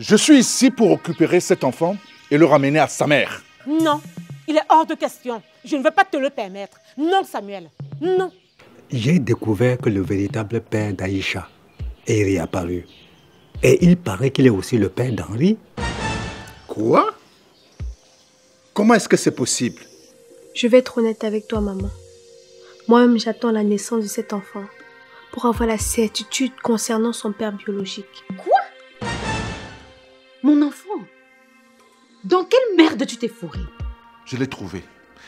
Je suis ici pour récupérer cet enfant et le ramener à sa mère. Non, il est hors de question. Je ne veux pas te le permettre. Non, Samuel, non. J'ai découvert que le véritable père d'Aïcha est réapparu. Et il paraît qu'il est aussi le père d'Henri. Quoi? Comment est-ce que c'est possible? Je vais être honnête avec toi, maman. Moi-même, j'attends la naissance de cet enfant pour avoir la certitude concernant son père biologique. Quoi? Mon enfant? Dans quelle merde tu t'es fourré? Je l'ai trouvé.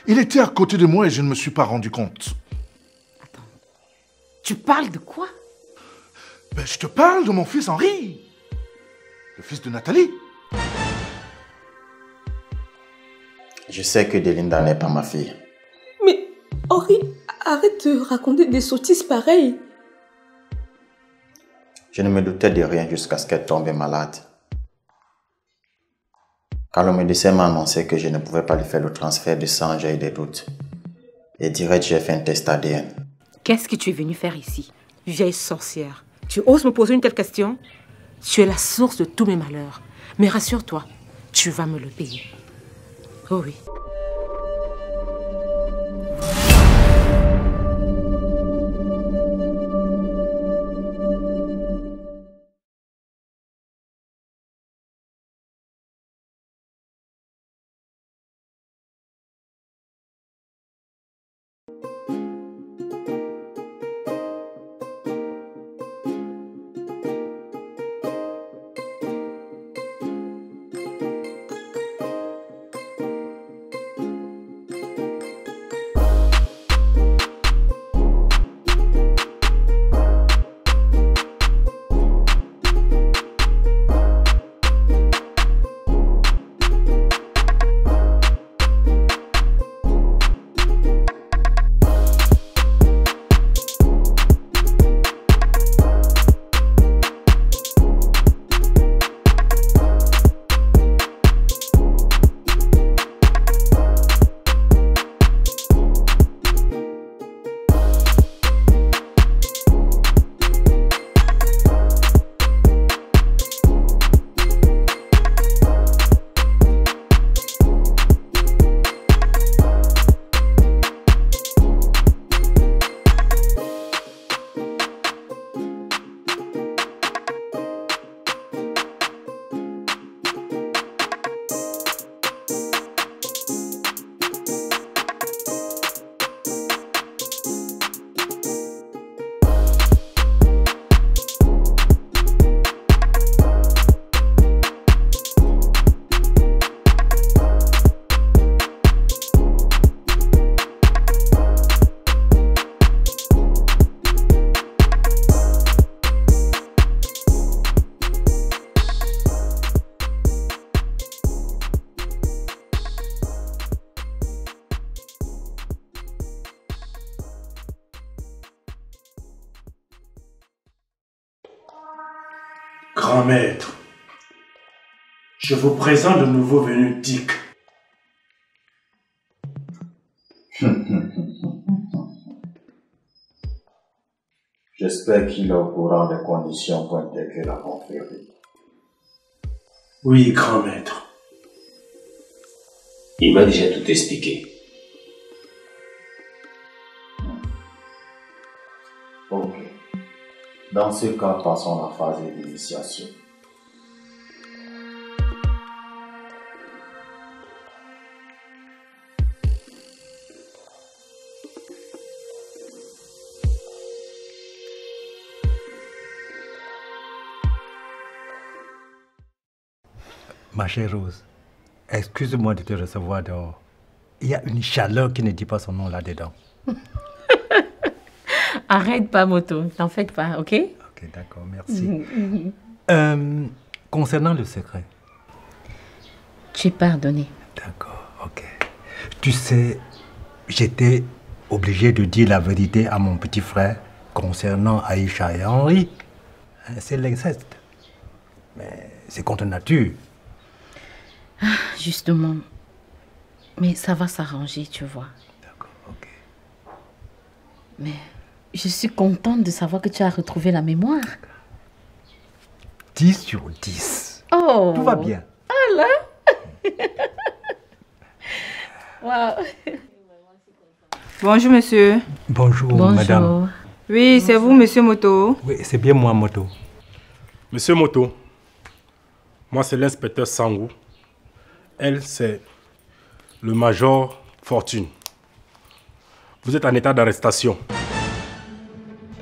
Il était à côté de moi et je ne me suis pas rendu compte. Attends, tu parles de quoi? Ben, je te parle de mon fils Henri. Le fils de Nathalie. Je sais que Delinda n'est pas ma fille. Mais Henri, arrête de raconter des sottises pareilles. Je ne me doutais de rien jusqu'à ce qu'elle tombe malade. Quand le médecin m'a annoncé que je ne pouvais pas lui faire le transfert de sang, j'ai eu des doutes. Et direct, j'ai fait un test ADN. Qu'est-ce que tu es venu faire ici, vieille sorcière? Tu oses me poser une telle question? Tu es la source de tous mes malheurs. Mais rassure-toi, tu vas me le payer. Oh oui. Grand maître, je vous présente le nouveau venu Dick. J'espère qu'il est au courant des conditions pour intégrer la confrérie. Oui, grand maître. Il m'a déjà tout expliqué. Ok. Dans ce cas, passons à la phase d'initiation. Ma chère Rose, excuse-moi de te recevoir dehors. Il y a une chaleur qui ne dit pas son nom là-dedans. Arrête pas, Moto. T'en fais pas, ok? Ok, d'accord, merci. Concernant le secret. Tu es pardonné. D'accord, ok. Tu sais, j'étais obligé de dire la vérité à mon petit frère concernant Aïcha et Henri. C'est l'inceste. Mais c'est contre nature. Ah, justement. Mais ça va s'arranger, tu vois. D'accord, ok. Mais je suis contente de savoir que tu as retrouvé la mémoire. 10 sur 10. Oh. Tout va bien. Ah là. Wow. Bonjour, monsieur. Bonjour, madame. Oui, c'est vous, monsieur Moto. Oui, c'est bien moi, Moto. Monsieur Moto, moi c'est l'inspecteur Sangou. Elle, c'est le major Fortune. Vous êtes en état d'arrestation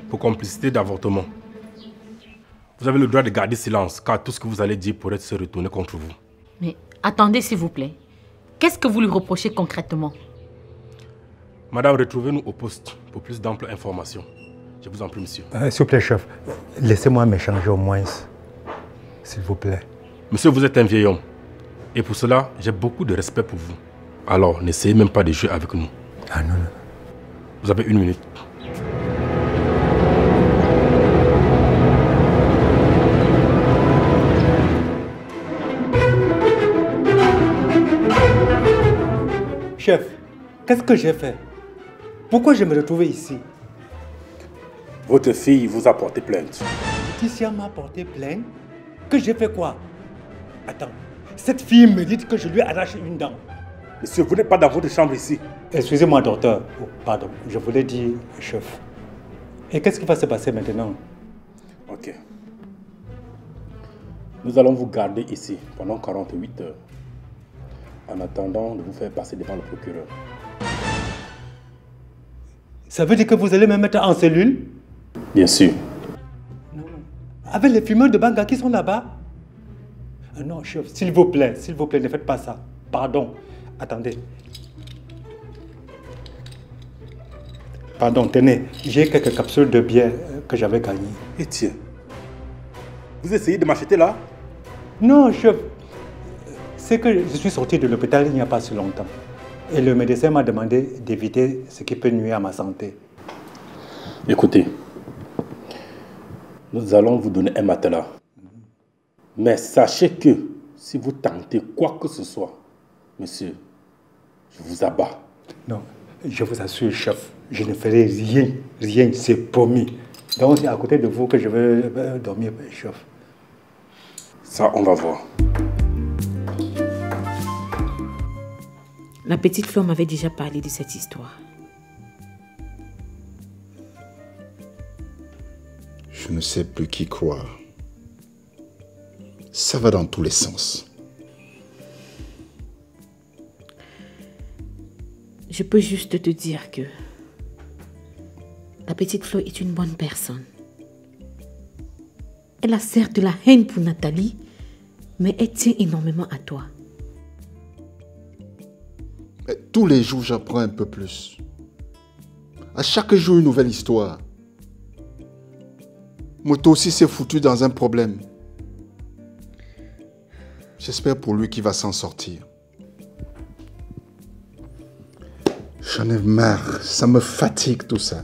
pour complicité d'avortement. Vous avez le droit de garder silence, car tout ce que vous allez dire pourrait se retourner contre vous. Mais attendez, s'il vous plaît. Qu'est-ce que vous lui reprochez concrètement? Madame, retrouvez-nous au poste pour plus d'amples informations. Je vous en prie, monsieur. S'il vous plaît, chef, laissez-moi m'échanger au moins. S'il vous plaît. Monsieur, vous êtes un vieil homme. Et pour cela, j'ai beaucoup de respect pour vous. Alors, n'essayez même pas de jouer avec nous. Ah non, non. Vous avez 1 minute. Chef, qu'est-ce que j'ai fait? Pourquoi je me retrouvais ici? Votre fille vous a porté plainte. Laetitia m'a porté plainte? Que j'ai fait quoi? Attends, cette fille me dit que je lui arrache une dent. Monsieur, vous n'êtes pas dans votre chambre ici. Excusez-moi, docteur. Oh, pardon, je voulais dire chef. Et qu'est-ce qui va se passer maintenant? Ok. Nous allons vous garder ici pendant 48 heures. En attendant de vous faire passer devant le procureur. Ça veut dire que vous allez me mettre en cellule? Bien sûr. Non. Avec les fumeurs de Banga qui sont là-bas? Non, chef, s'il vous plaît, ne faites pas ça. Pardon. Attendez. Pardon, tenez, j'ai quelques capsules de bière que j'avais gagnées. Et tiens, vous essayez de m'acheter là? Non, chef. C'est que je suis sorti de l'hôpital il n'y a pas si longtemps. Et le médecin m'a demandé d'éviter ce qui peut nuire à ma santé. Écoutez, nous allons vous donner un matelas. Mais sachez que si vous tentez quoi que ce soit, monsieur, je vous abats. Non, je vous assure, chef, je ne ferai rien, c'est promis. Donc c'est à côté de vous que je vais dormir, chef. Ça, on va voir. La petite Fleur m'avait déjà parlé de cette histoire. Je ne sais plus qui croire. Ça va dans tous les sens. Je peux juste te dire que la petite Fleur est une bonne personne. Elle a certes de la haine pour Nathalie, mais elle tient énormément à toi. Mais tous les jours, j'apprends un peu plus. À chaque jour, une nouvelle histoire. Moto aussi s'est foutu dans un problème. J'espère pour lui qu'il va s'en sortir. J'en ai marre, ça me fatigue tout ça.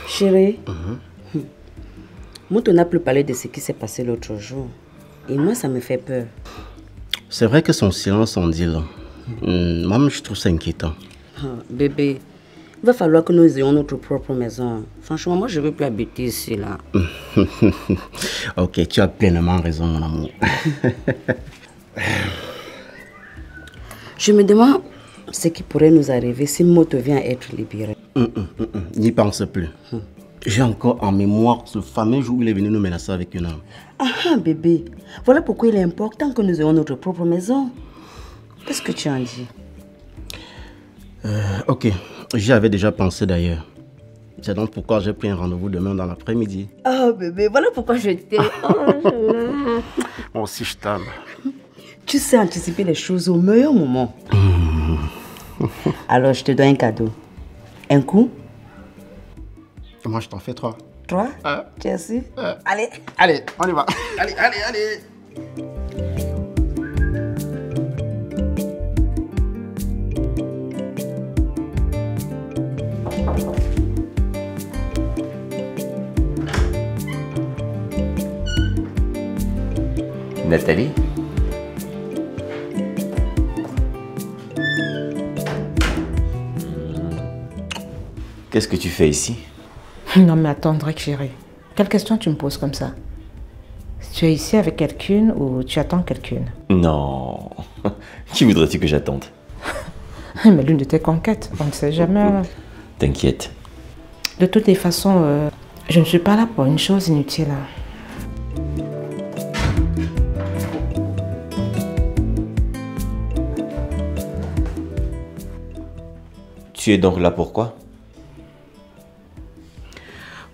Chérie, Moto n'a plus parlé de ce qui s'est passé l'autre jour. Et moi, ça me fait peur. C'est vrai que son silence en dit là. Moi, je trouve ça inquiétant. Bébé, il va falloir que nous ayons notre propre maison. Franchement, moi, je ne veux plus habiter ici, là. Ok, tu as pleinement raison, mon amour. Je me demande ce qui pourrait nous arriver si Moto vient à être libéré. N'y pense plus. J'ai encore en mémoire ce fameux jour où il est venu nous menacer avec une arme. Ah, bébé, voilà pourquoi il est important que nous ayons notre propre maison. Qu'est-ce que tu en dis? Ok, j'y avais déjà pensé d'ailleurs. C'est donc pourquoi j'ai pris un rendez-vous demain dans l'après-midi. Ah, bébé, voilà pourquoi je t'aime. Moi aussi, je t'aime. Tu sais anticiper les choses au meilleur moment. Alors, je te donne un cadeau. Un coup? Moi, je t'en fais 3. 3? Tu es sûr? Allez. Allez, on y va. Allez. Nathalie? Qu'est-ce que tu fais ici? Non mais attends, Drake chérie. Quelle question tu me poses comme ça? Tu es ici avec quelqu'un ou tu attends quelqu'un? Non. Qui voudrais-tu que j'attende? Mais l'une de tes conquêtes, on ne sait jamais. T'inquiète. De toutes les façons, je ne suis pas là pour une chose inutile. Tu es donc là pourquoi?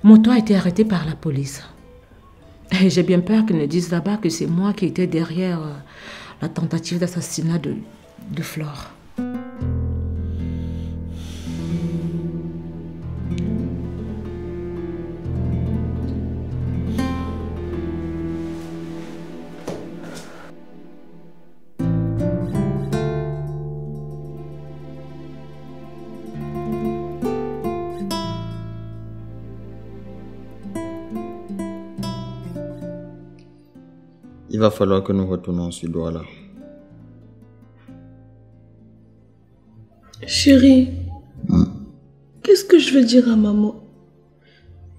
Moto a été arrêté par la police. Et j'ai bien peur qu'ils ne disent là-bas que c'est moi qui étais derrière la tentative d'assassinat de Flore. Il va falloir que nous retournions sur Douala. Chérie, qu'est-ce que je vais dire à maman?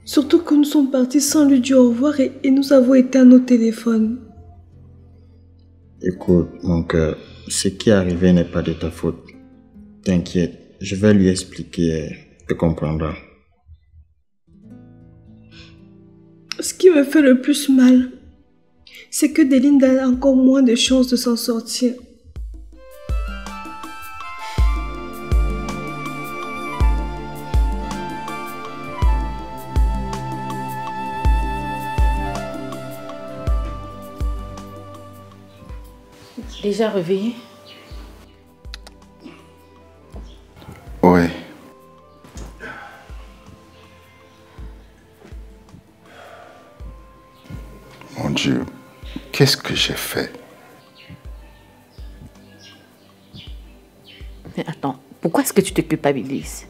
Surtout que nous sommes partis sans lui dire au revoir et nous avons été à nos téléphones. Écoute, mon cœur, ce qui est arrivé n'est pas de ta faute. T'inquiète, je vais lui expliquer, elle comprendra. Ce qui me fait le plus mal, c'est que Delinda a encore moins de chances de s'en sortir. Déjà réveillé? Oui. Mon Dieu, qu'est-ce que j'ai fait? Mais attends, pourquoi est-ce que tu te culpabilises?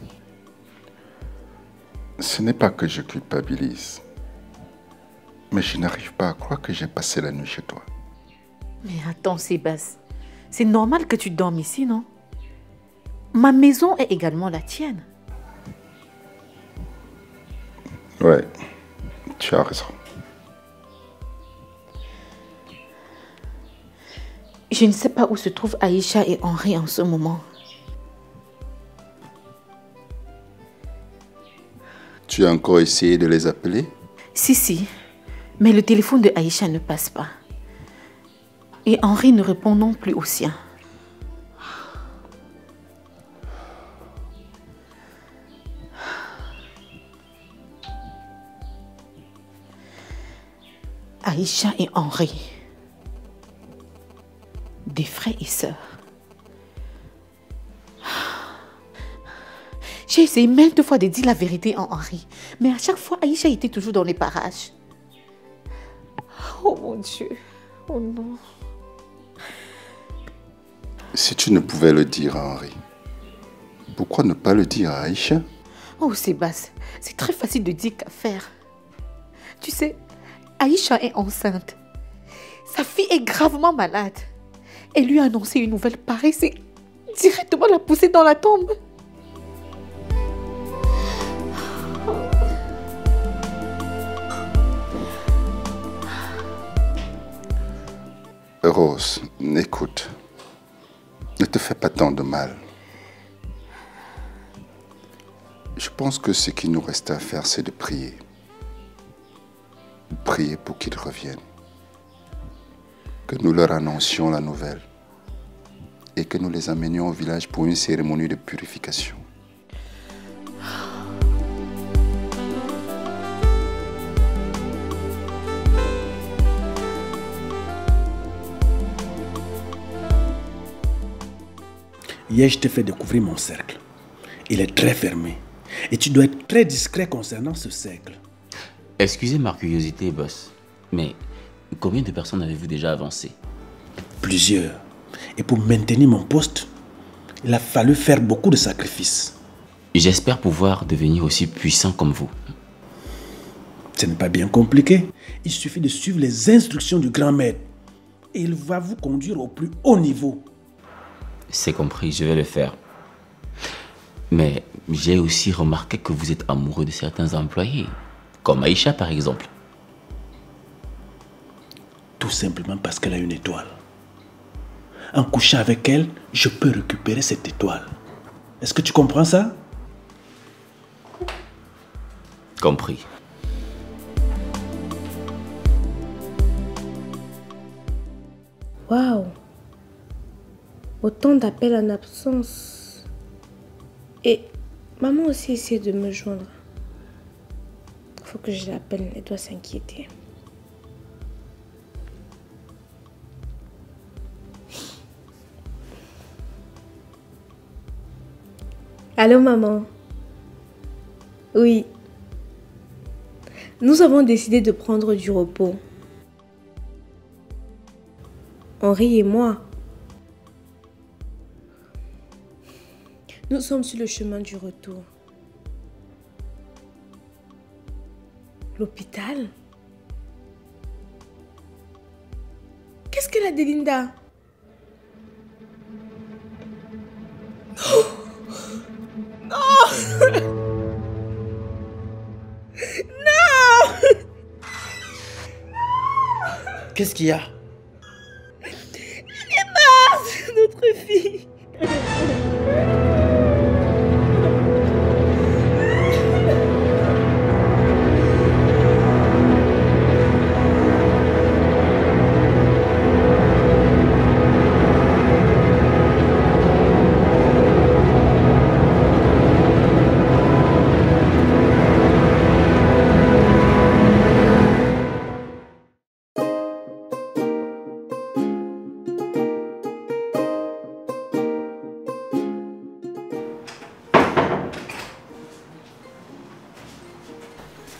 Ce n'est pas que je culpabilise. Mais je n'arrive pas à croire que j'ai passé la nuit chez toi. Mais attends, Sébastien, c'est normal que tu dormes ici, non? Ma maison est également la tienne. Ouais, tu as raison. Je ne sais pas où se trouvent Aïcha et Henri en ce moment. Tu as encore essayé de les appeler? Si, mais le téléphone de Aïcha ne passe pas. Et Henri ne répond non plus au sien. Aïcha et Henri, des frères et sœurs. J'ai essayé maintes fois de dire la vérité à Henri, mais à chaque fois, Aïcha était toujours dans les parages. Oh mon Dieu, oh non. Si tu ne pouvais le dire à Henri, pourquoi ne pas le dire à Aïcha? Oh Sébastien, c'est très facile de dire qu'à faire. Tu sais, Aïcha est enceinte. Sa fille est gravement malade. Elle lui a annoncé une nouvelle pareille, c'est directement la pousser dans la tombe. Rose, écoute. Ne te fais pas tant de mal. Je pense que ce qui nous reste à faire, c'est de prier. Prier pour qu'ils reviennent. Que nous leur annoncions la nouvelle. Et que nous les amenions au village pour une cérémonie de purification. Hier, je t'ai fait découvrir mon cercle. Il est très fermé. Et tu dois être très discret concernant ce cercle. Excusez ma curiosité, boss. Mais combien de personnes avez-vous déjà avancé? Plusieurs. Et pour maintenir mon poste, il a fallu faire beaucoup de sacrifices. J'espère pouvoir devenir aussi puissant comme vous. Ce n'est pas bien compliqué. Il suffit de suivre les instructions du grand maître. Il va vous conduire au plus haut niveau. C'est compris, je vais le faire. Mais j'ai aussi remarqué que vous êtes amoureux de certains employés, comme Aïcha par exemple. Tout simplement parce qu'elle a une étoile. En couchant avec elle, je peux récupérer cette étoile. Est-ce que tu comprends ça? Compris. Waouh! Autant d'appels en absence. Et maman aussi essaie de me joindre. Il faut que je l'appelle, elle doit s'inquiéter. Allô maman? Oui. Nous avons décidé de prendre du repos. Henri et moi. Nous sommes sur le chemin du retour. L'hôpital? Qu'est-ce qu'elle a dit, Linda? Non! Non! Qu'est-ce qu'il y a? Elle est morte, notre fille.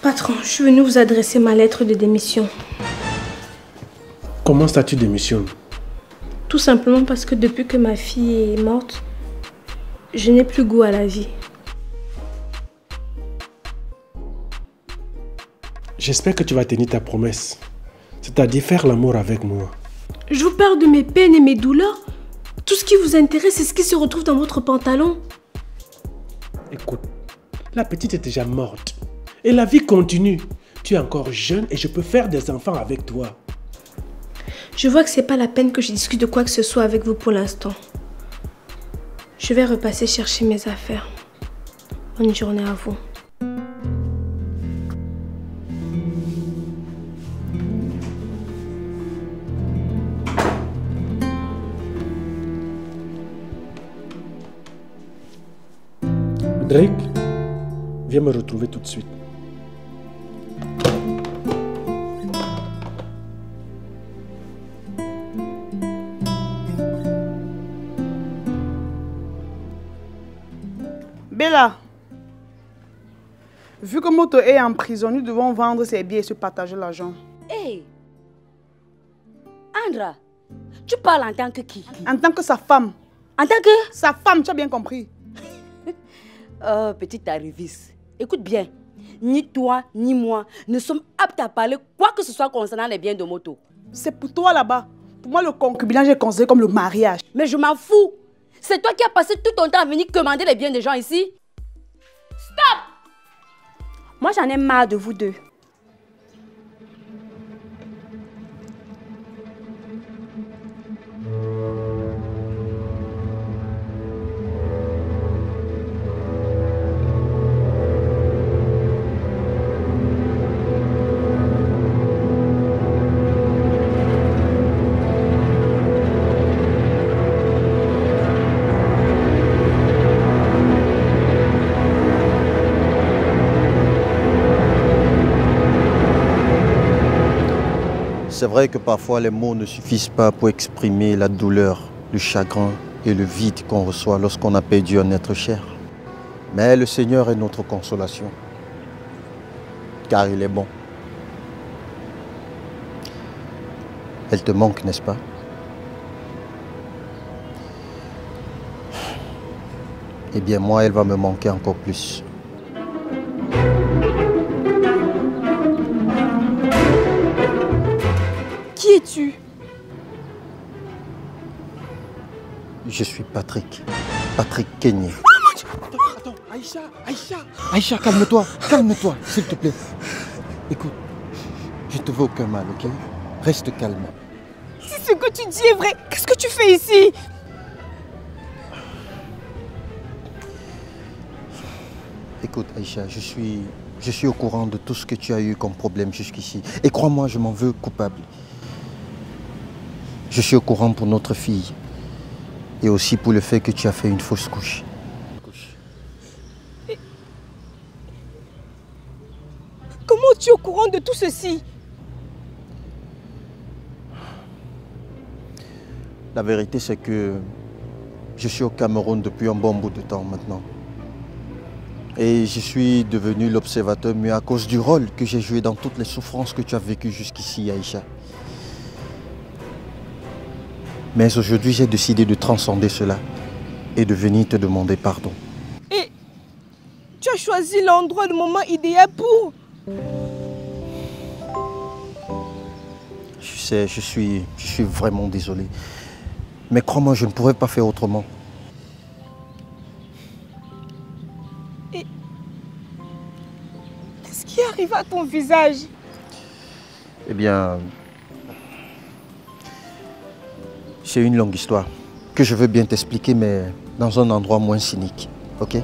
Patron, je suis venue vous adresser ma lettre de démission. Comment ça tu démissionnes? Tout simplement parce que depuis que ma fille est morte, je n'ai plus goût à la vie. J'espère que tu vas tenir ta promesse. C'est-à-dire faire l'amour avec moi. Je vous parle de mes peines et mes douleurs. Tout ce qui vous intéresse, c'est ce qui se retrouve dans votre pantalon. Écoute, la petite est déjà morte. Et la vie continue. Tu es encore jeune et je peux faire des enfants avec toi. Je vois que c'est pas la peine que je discute de quoi que ce soit avec vous pour l'instant. Je vais repasser chercher mes affaires. Bonne journée à vous. Drake, viens me retrouver tout de suite. Bella, vu que Moto est en prison, nous devons vendre ses billets et se partager l'argent. Hey! Andra, tu parles en tant que qui? En tant que sa femme. En tant que? Sa femme, tu as bien compris. Oh, petite arriviste. Écoute bien, ni toi, ni moi ne sommes aptes à parler quoi que ce soit concernant les biens de Moto. C'est pour toi là-bas. Pour moi, le concubinage est considéré comme le mariage. Mais je m'en fous. C'est toi qui as passé tout ton temps à venir commander les biens des gens ici. Stop! Moi, j'en ai marre de vous deux. C'est vrai que parfois les mots ne suffisent pas pour exprimer la douleur, le chagrin et le vide qu'on reçoit lorsqu'on a perdu un être cher. Mais le Seigneur est notre consolation, car il est bon. Elle te manque, n'est-ce pas? Eh bien, moi, elle va me manquer encore plus. Qui es-tu? je suis Patrick. Patrick Kenyé. Attends, Aïcha, Aïcha. Aïcha, calme-toi, calme-toi, s'il te plaît. Écoute, je ne te veux aucun mal, ok? Reste calme. Si ce que tu dis est vrai, qu'est-ce que tu fais ici? Écoute, Aïcha, je suis au courant de tout ce que tu as eu comme problème jusqu'ici. Et crois-moi, je m'en veux coupable. Je suis au courant pour notre fille. Et aussi pour le fait que tu as fait une fausse couche. Comment tu es au courant de tout ceci? La vérité, c'est que je suis au Cameroun depuis un bon bout de temps maintenant. Et je suis devenu l'observateur mieux à cause du rôle que j'ai joué dans toutes les souffrances que tu as vécues jusqu'ici, Aïcha. Mais aujourd'hui, j'ai décidé de transcender cela et de venir te demander pardon. Et tu as choisi l'endroit, le moment idéal pour... Je sais, je suis vraiment désolé. Mais crois-moi, je ne pourrais pas faire autrement. Et qu'est-ce qui arrive à ton visage? Eh bien, c'est une longue histoire que je veux bien t'expliquer, mais dans un endroit moins cynique, ok?